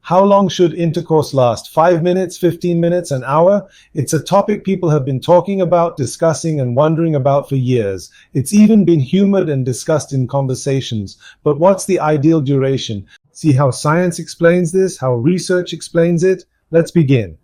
How long should intercourse last? 5 minutes, 15 minutes, an hour? It's a topic people have been talking about, discussing, and wondering about for years. It's even been humored and discussed in conversations. But what's the ideal duration? See how science explains this, how research explains it? Let's begin.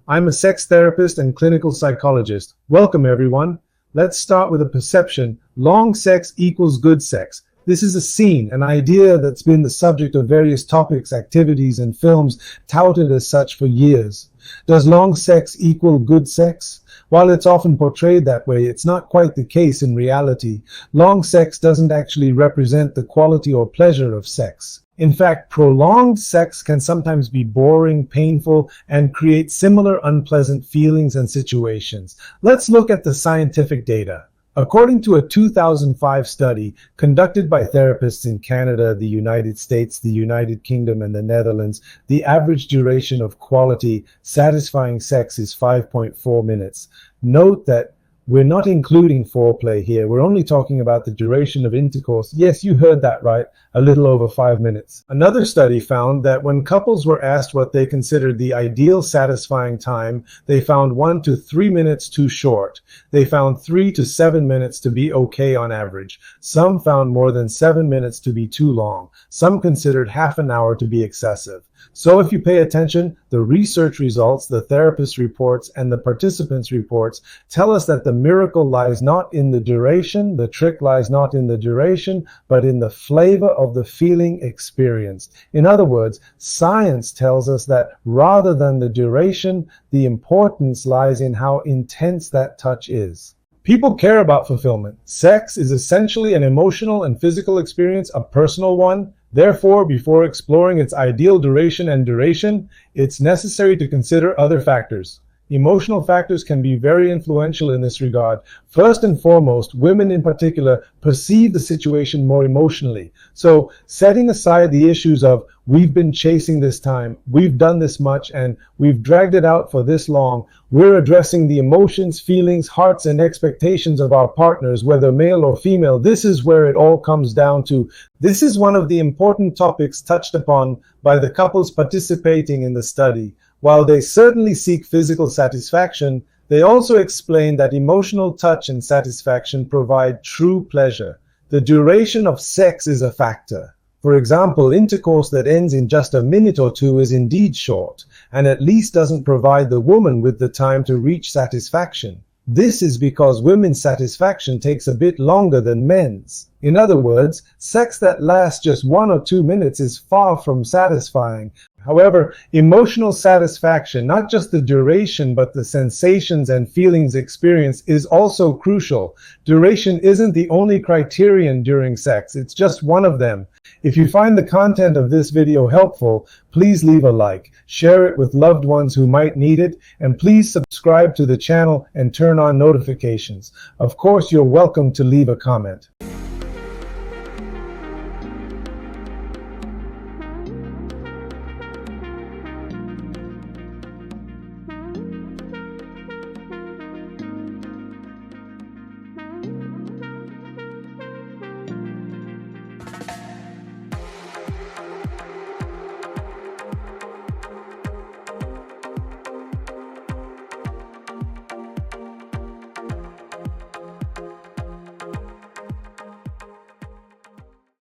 I'm a sex therapist and clinical psychologist. Welcome, everyone. Let's start with a perception. Long sex equals good sex. This is a scene, an idea that's been the subject of various topics, activities, and films touted as such for years. Does long sex equal good sex? While it's often portrayed that way, it's not quite the case in reality. Long sex doesn't actually represent the quality or pleasure of sex. In fact, prolonged sex can sometimes be boring, painful, and create similar unpleasant feelings and situations. Let's look at the scientific data. According to a 2005 study conducted by therapists in Canada, the United States, the United Kingdom, and the Netherlands, the average duration of quality, satisfying sex is 5.4 minutes. Note that we're not including foreplay here. We're only talking about the duration of intercourse. Yes, you heard that right, a little over 5 minutes. Another study found that when couples were asked what they considered the ideal satisfying time, they found 1 to 3 minutes too short. They found 3 to 7 minutes to be okay on average. Some found more than 7 minutes to be too long. Some considered half an hour to be excessive. So if you pay attention, the research results, the therapist reports, and the participants' reports tell us that the miracle lies not in the duration, the trick lies not in the duration, but in the flavor of the feeling experienced. In other words, science tells us that rather than the duration, the importance lies in how intense that touch is. People care about fulfillment. Sex is essentially an emotional and physical experience, a personal one. Therefore, before exploring its ideal duration, it's necessary to consider other factors. Emotional factors can be very influential in this regard. First and foremost, women in particular perceive the situation more emotionally. So, setting aside the issues of we've been chasing this time, we've done this much, and we've dragged it out for this long, we're addressing the emotions, feelings, hearts, and expectations of our partners, whether male or female. This is where it all comes down to. This is one of the important topics touched upon by the couples participating in the study. While they certainly seek physical satisfaction, they also explain that emotional touch and satisfaction provide true pleasure. The duration of sex is a factor. For example, intercourse that ends in just a minute or two is indeed short, and at least doesn't provide the woman with the time to reach satisfaction. This is because women's satisfaction takes a bit longer than men's. In other words, sex that lasts just 1 or 2 minutes is far from satisfying. However, emotional satisfaction, not just the duration, but the sensations and feelings experienced, is also crucial. Duration isn't the only criterion during sex, it's just one of them. If you find the content of this video helpful, please leave a like, share it with loved ones who might need it, and please subscribe to the channel and turn on notifications. Of course, you're welcome to leave a comment.